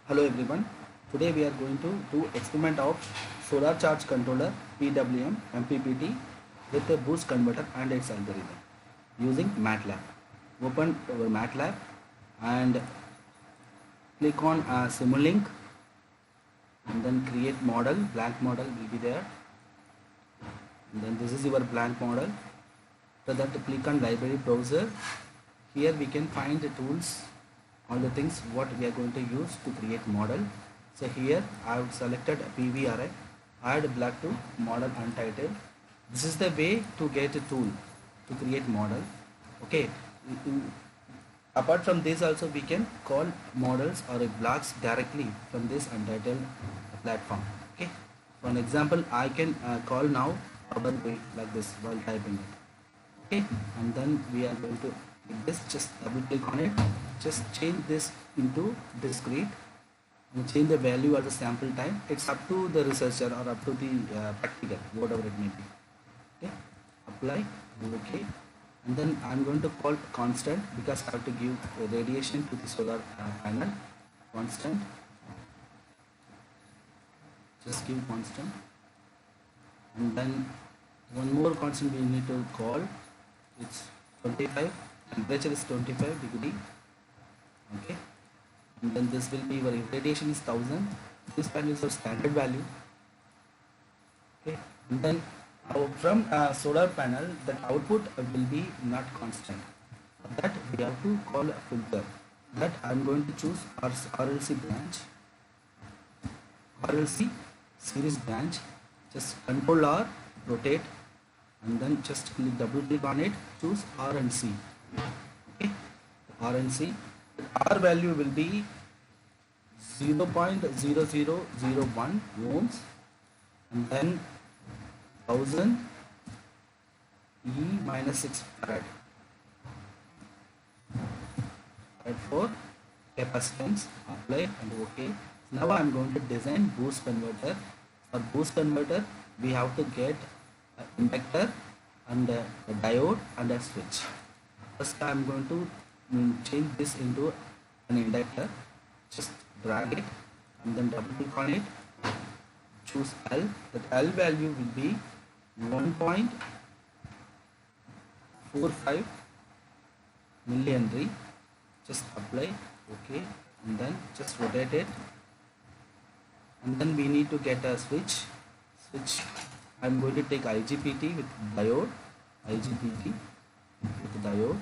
Hello everyone. Today we are going to do experiment of solar charge controller PWM MPPT with a boost converter and its algorithm using MATLAB. Open our MATLAB and click on Simulink and then create model. Blank model will be there. And then this is your blank model. After that click on library browser. Here we can find the tools, all the things what we are going to use to create model. So here I have selected PV array, add black to model untitled. This is the way to get a tool to create model. Okay. Apart from this also we can call models or blocks directly from this untitled platform. Okay. For an example, I can call now urban way like this while typing it. Okay, and then we are going to click this, just double click on it, just change this into discrete and change the value as a sample time. It's up to the researcher or up to the practical, whatever it may be. Okay, apply, do okay, and then I'm going to call constant because I have to give radiation to the solar panel. Constant, just give constant, and then one more constant we need to call. It's 25, temperature is 25 degree. Okay, and then this will be your radiation is 1000. This panel is your standard value. Okay, and then from solar panel that output will be not constant. For that we have to call a filter. That I'm going to choose RLC branch, RLC series branch. Just Control R, rotate, and then just double click on it, choose R and C. Okay, R and C. R value will be 0.0001 ohms, and then 1000 E minus 6 farad. Right, for capacitance, apply and OK. Now I am going to design boost converter. For boost converter, we have to get an inductor and a diode and a switch. First I am going to change this into an inductor. Just drag it and then double click on it, choose L. That L value will be 1.45 millihenry. Just apply, okay, and then just rotate it, and then we need to get a switch. I'm going to take IGBT with diode, IGBT with diode,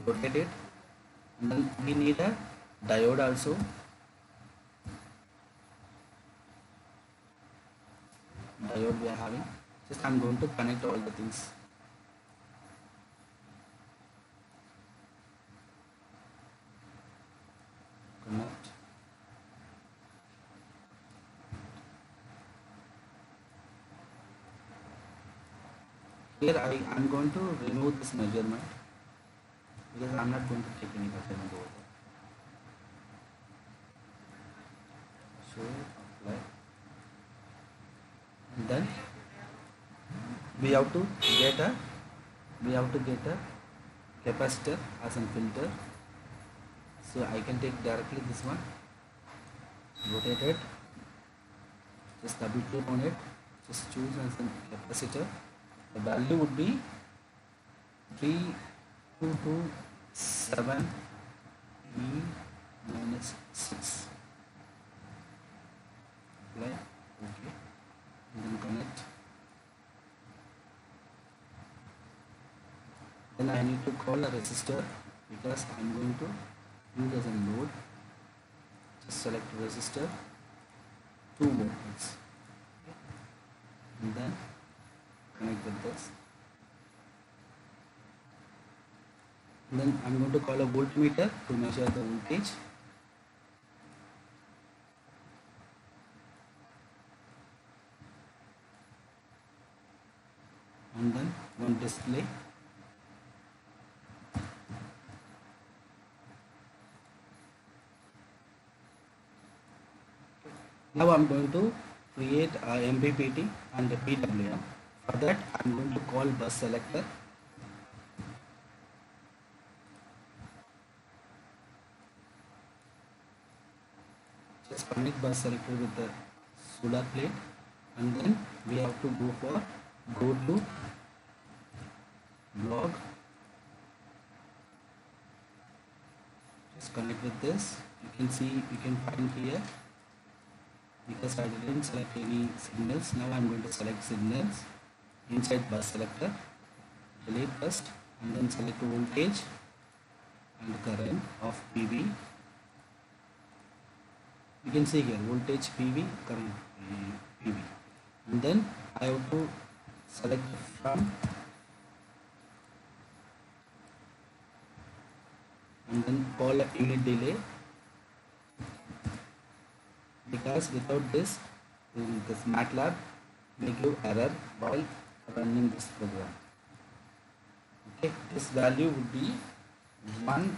rotate it, and then we need a diode also. Diode we are having. Just I'm going to connect all the things. Connect. Here I'm going to remove this measurement because I'm not going to take any measurement over there. So apply, and then we have to get a capacitor as a filter. So I can take directly this one, rotate it, just double click on it, just choose as a capacitor. The value would be 3227 E minus 6. Apply, okay, and then connect. Then I need to call a resistor because I'm going to use as a load. Just select resistor 2 volts, and then connect with this. And then I'm going to call a voltmeter to measure the voltage. And then one display. Now I'm going to create a MPPT and a PWM. For that I'm going to call bus selector. Just connect bus selector with the solar plate, and then we have to go to block. Just connect with this. You can see, you can find here, because I didn't select any signals. Now I'm going to select signals inside bus selector. Delete first, and then select voltage and current of PV. You can see here voltage PV, current PV, and then I have to select from, and then call a unit delay, because without this MATLAB may give error while running this program. Okay, this value would be 1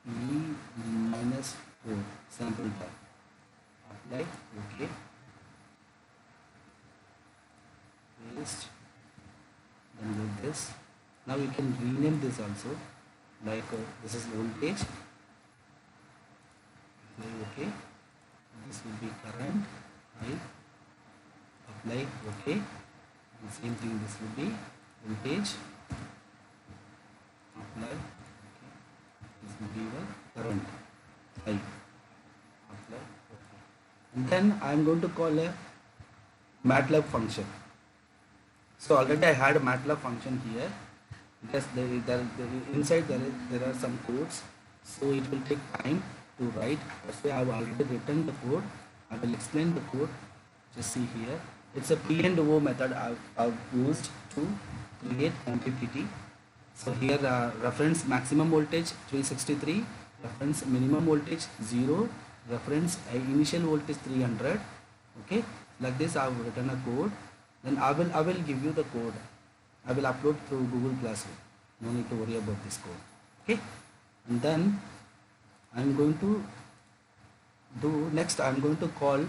e minus 4 sample time. Apply, okay, paste, then with this. Now you can rename this also, like this is voltage, okay, this will be current, right, apply, okay, the same thing, this will be voltage, apply, okay, this will be the current, I apply, okay, and then I am going to call a MATLAB function. So already I had a MATLAB function here, because inside there are some codes, so it will take time to write. That's why I have already written the code. I will explain the code. Just see here, it's a P and O method I've used to create MPPT. So here reference maximum voltage 363, reference minimum voltage 0, reference initial voltage 300. Okay, like this I have written a code. Then I will give you the code. I will upload through Google Classroom. No need to worry about this code. Okay, and then I am going to do next. I am going to call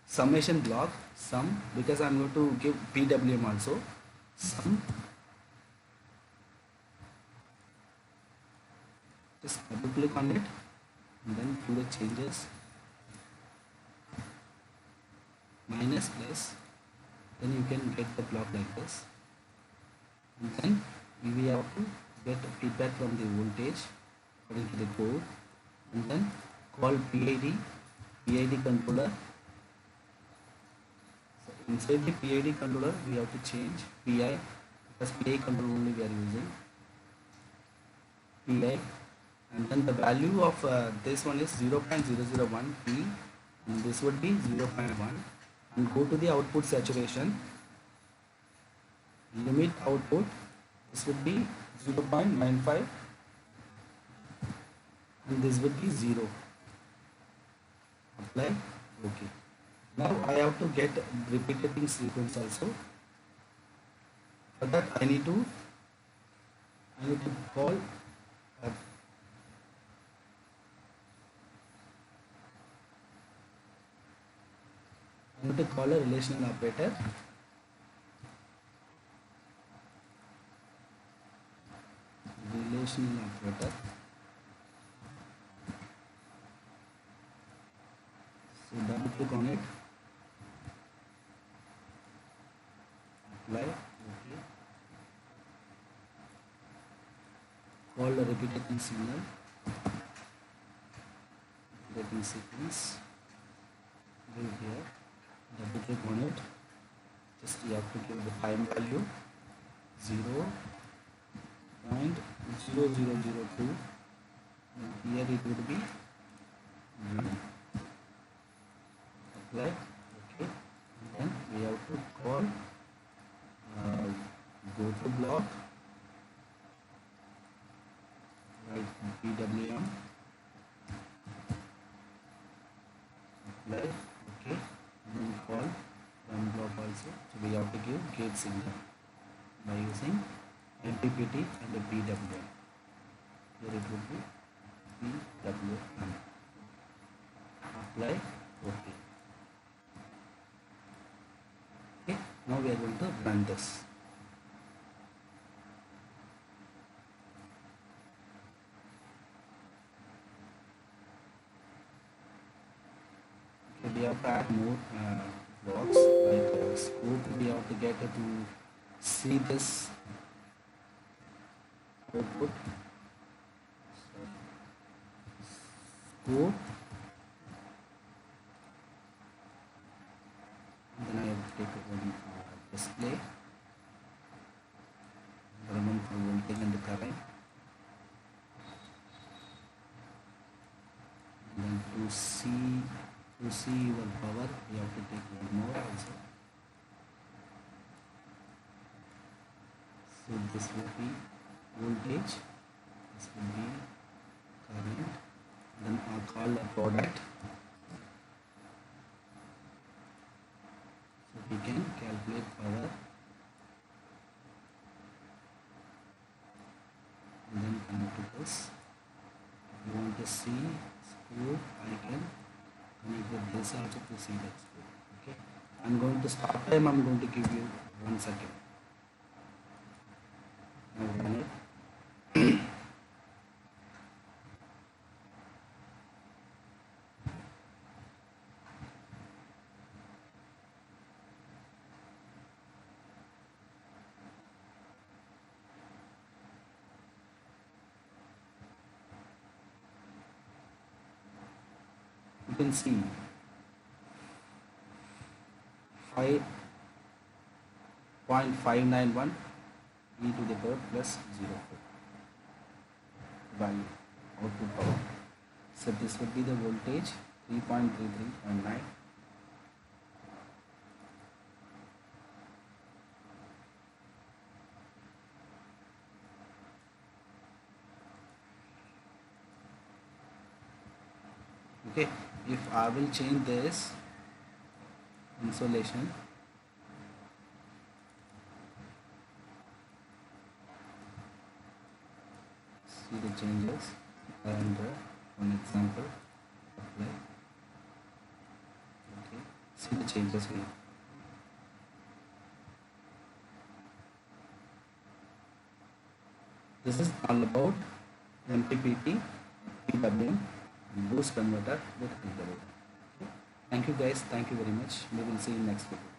summation block sum, because I am going to give PWM also. Sum. Just double click on it and then do the changes. Minus plus. Then you can get the block like this. And then we have to get feedback from the voltage according to the code, and then call PID controller. So inside the PID controller we have to change PI, because PI controller only we are using PI, and then the value of this one is 0.001 P, and this would be 0.1, and go to the output saturation, limit output, this would be 0.95, and this would be 0. Apply, okay. Now I have to get repeating sequence also. For that I need to call a relational operator. Relational operator. So double click on it. Apply. Okay. Call the repeating signal. Repeating sequence. Go here. Double click on it. Just you have to give the time value 0.0002, and here it would be 1. Apply, okay, and then we have to call go to block, write PWM, apply, okay, and then call run block also. So we have to give gate signal by using MPPT and the PWM. Here it would be PWM. Apply, okay. Okay, now we are going to run this. we have to add more blocks like scope. We have to get to see this output scope. Then I have to take one display, one for voltage and the current. And then to see your power, we have to take one more also. So this will be voltage, this will be current. Then I'll call a product. So we can calculate power. And then come to this. If you want to see scope, I can connect with this also to see that scope. Okay. I'm going to start time. I'm going to give you 1 second. Now run it. You can see 5.591 e to the power plus 0.4 value output power. So this would be the voltage 3.33.9. Okay, if I will change this insulation, see the changes, and one example apply. Okay, see the changes here. This is all about MPPT PWM boost converter with algorithm. Okay. Thank you guys. Thank you very much. We will see you next video.